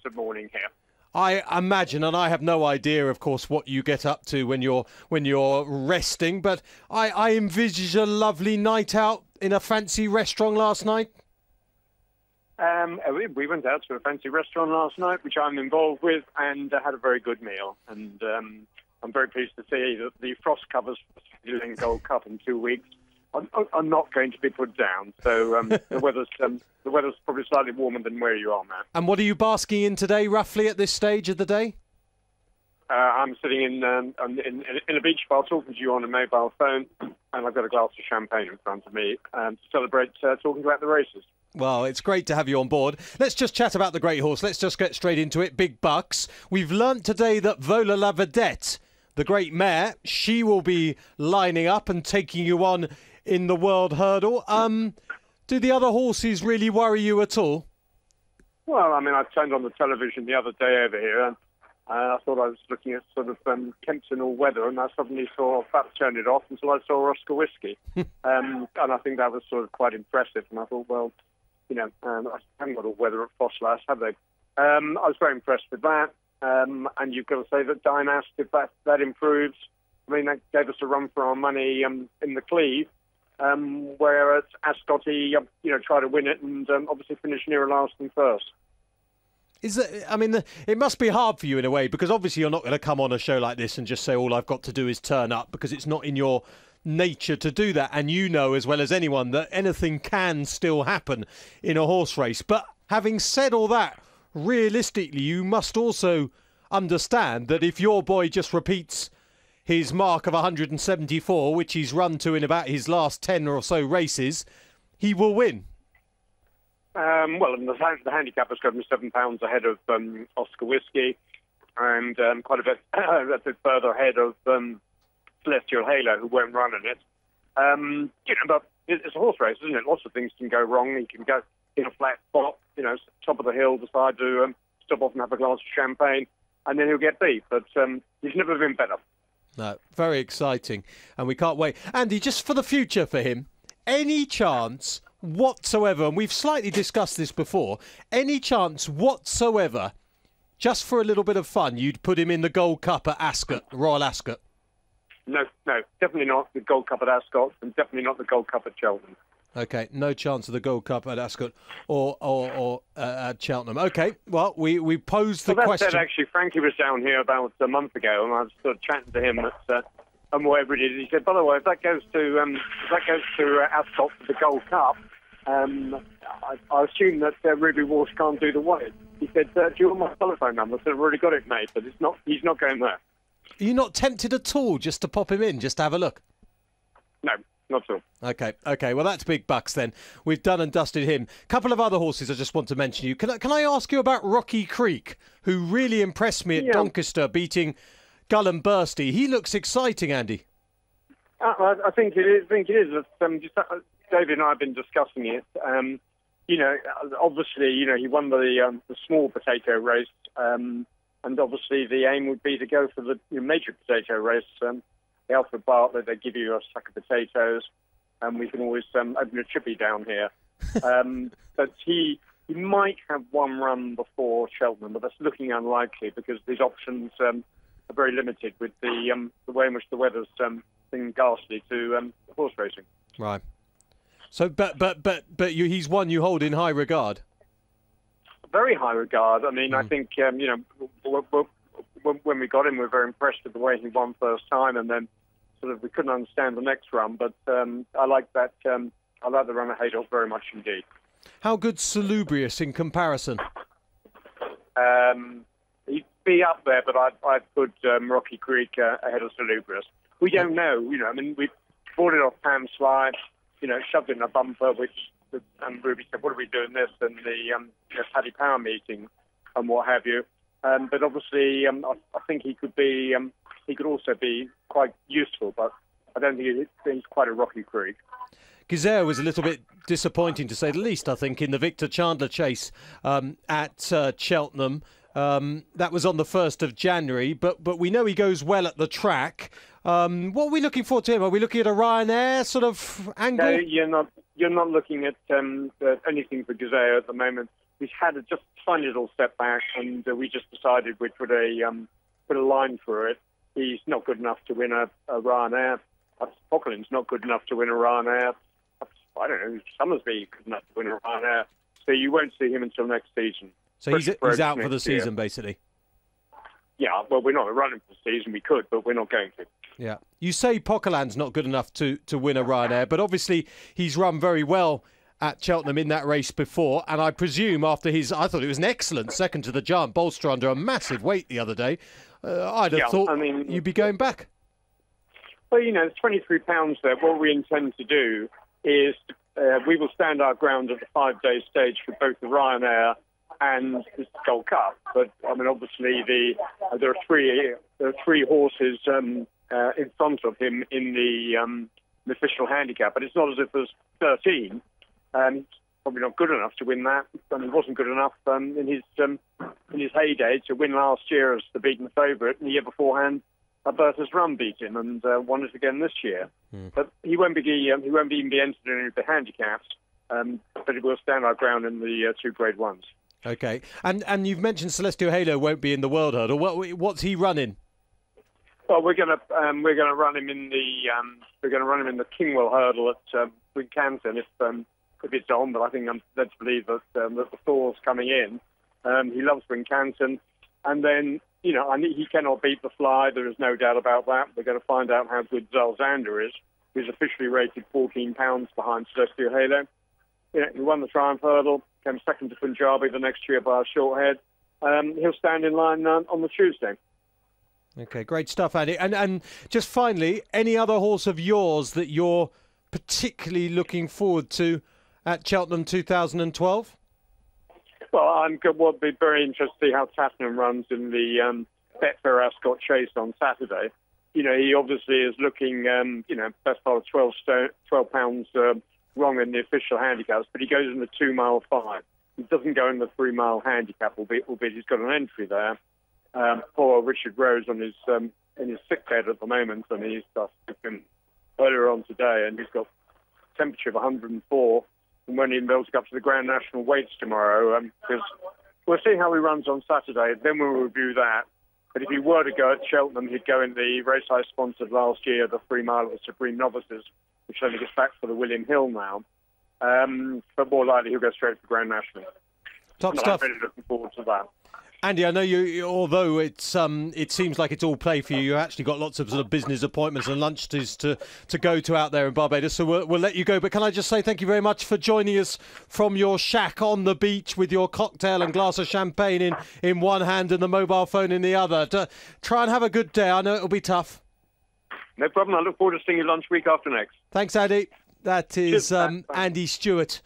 of morning here. I imagine, and I have no idea, of course, what you get up to when you're resting, but I envisage a lovely night out in a fancy restaurant last night. We went out to a fancy restaurant last night, which I'm involved with, and had a very good meal. And I'm very pleased to see that the frost covers for the Australian Gold Cup in 2 weeks are not going to be put down. So the weather's probably slightly warmer than where you are, Matt. And what are you basking in today, roughly, at this stage of the day? I'm sitting in a beach bar talking to you on a mobile phone, and I've got a glass of champagne in front of me to celebrate talking about the races. Well, it's great to have you on board. Let's just chat about the great horse. Let's just get straight into it. Big Bucks. We've learnt today that Vola La Vedette, the great mare, she will be lining up and taking you on in the World Hurdle. Do the other horses really worry you at all? Well, I mean, I turned on the television the other day over here, and I thought I was looking at sort of Kempton all weather, and I suddenly saw, about to turn it off until I saw Oscar Whisky. And I think that was sort of quite impressive. And I thought, well, you know, I haven't got all weather at Fosslas, have they? I was very impressed with that. And you've got to say that Dynast, if that improves, I mean, that gave us a run for our money in the Cleve, whereas Ascot, he tried to win it and obviously finished nearer last than first. It must be hard for you in a way, because obviously you're not going to come on a show like this and just say all I've got to do is turn up, because it's not in your nature to do that. And you know as well as anyone that anything can still happen in a horse race. But having said all that, realistically, you must also understand that if your boy just repeats his mark of 174, which he's run to in about his last 10 or so races, he will win. Well, the handicap has got him £7 ahead of Oscar Whisky, and quite a bit further ahead of Celestial Halo, who won't run in it. But it's a horse race, isn't it? Lots of things can go wrong. He can go in a flat spot, top of the hill, decide to stop off and have a glass of champagne, and then he'll get beat. But he's never been better. No, very exciting, and we can't wait. Andy, just for the future for him, any chance whatsoever, and we've slightly discussed this before, any chance whatsoever, just for a little bit of fun, you'd put him in the Gold Cup at Ascot, Royal Ascot? No, definitely not the Gold Cup at Ascot, and definitely not the Gold Cup at Cheltenham. Okay, no chance of the Gold Cup at Ascot or at Cheltenham. Okay, well, we posed the question. That said, actually, Frankie was down here about a month ago, and I was sort of chatting to him and whatever it is. He said, by the way, if that goes to Ascot for the Gold Cup, I assume that Ruby Walsh can't do the weight. He said, do you want my telephone number? I said, I've already got it, mate, but he's not going there. Are you not tempted at all just to pop him in, just to have a look? No, not at all. Okay. Well, that's Big Bucks then. We've done and dusted him. A couple of other horses I just want to mention you. Can I ask you about Rocky Creek, who really impressed me at Doncaster, beating Gullum Bursty? He looks exciting, Andy. I think it is. David and I have been discussing it. Obviously, he won the small potato race, and obviously the aim would be to go for the major potato race. The Alfred Bartlett, they give you a sack of potatoes, and we can always open a chippy down here. But he might have one run before Cheltenham, but that's looking unlikely because his options are very limited with the way in which the weather's been ghastly to horse racing. Right. So, but he's one you hold in high regard. Very high regard. I mean, I think when we got him, we were very impressed with the way he won first time, and then sort of we couldn't understand the next run. But I like that. I like the run at Haydock very much indeed. How good's Salubrious in comparison? He'd be up there, but I'd put Rocky Creek ahead of Salubrious. We don't know. I mean, we bought it off Pam Sly. Shoved it in a bumper, and Ruby said, what are we doing this? And the Paddy Power meeting and what have you. But obviously, I think he could also be quite useful, but I don't think he's quite a Rocky Creek. Gizere was a little bit disappointing, to say the least, I think, in the Victor Chandler chase at Cheltenham. That was on the 1st of January, but we know he goes well at the track. What are we looking for to him? Are we looking at a Ryanair sort of angle? No, you're not looking at anything for Gizere at the moment. he's had a just tiny little step back, and we just decided we'd put a line for it. He's not good enough to win a Ryanair. Pocklin's not good enough to win a Ryanair. I don't know, Summersby good enough to win a Ryanair. So you won't see him until next season. So he's out for the season, basically. Yeah, well, we're not running for the season. We could, but we're not going to. Yeah. You say Pocklin's not good enough to win a Ryanair, but obviously he's run very well at Cheltenham in that race before, and I presume after I thought it was an excellent second to the giant bolster under a massive weight the other day. I'd have thought you'd be going back. Well, there's £23 there. What we intend to do is we will stand our ground at the 5-day stage for both the Ryanair and the Gold Cup. But obviously there are three horses in front of him in the official handicap. But it's not as if there's 13. He's probably not good enough to win that. He wasn't good enough in his heyday to win last year as the beaten favourite, and the year beforehand Alberta's Run beat him and won it again this year. But he won't even be entered in any of the handicaps, but he will stand our ground in the two Grade 1s. Okay, and you've mentioned Celestial Halo won't be in the World Hurdle. What's he running? Well, we're going to run him in the Kingwell Hurdle at Wincanton if it's on. But I think I'm led to believe that the Thor's coming in. He loves Wincanton, and then he cannot beat the Fly. There is no doubt about that. We're going to find out how good Zalzander is, who's officially rated £14 behind Celestial Halo. He won the Triumph Hurdle, came second to Punjabi the next year by a short head. He'll stand in line on the Tuesday. Okay, great stuff, Andy. And just finally, any other horse of yours that you're particularly looking forward to at Cheltenham 2012? Well, will be very interested to see how Tattenham runs in the Betfair Ascot Chase on Saturday. He obviously is looking, best part of 12 pounds wrong in the official handicaps, but he goes in the 2 mile 5. He doesn't go in the 3 mile handicap, albeit he's got an entry there. Poor Richard Rose in his sick bed at the moment, and he's just been earlier on today, and he's got a temperature of 104. And when he builds up to the Grand National weights tomorrow, because we'll see how he runs on Saturday, then we'll review that. But if he were to go at Cheltenham, he'd go in the race I sponsored last year, the 3 mile of the Supreme Novices, which only gets back for the William Hill now. But more likely he'll go straight for Grand National. Top stuff. I'm really looking forward to that. Andy, I know you. Although it seems like it's all play for you, you've actually got lots of sort of business appointments and lunches to go to out there in Barbados. So we'll let you go. But can I just say thank you very much for joining us from your shack on the beach with your cocktail and glass of champagne in one hand and the mobile phone in the other. Try and have a good day. I know it'll be tough. No problem. I look forward to seeing you lunch week after next. Thanks, Andy. That is Andy Stewart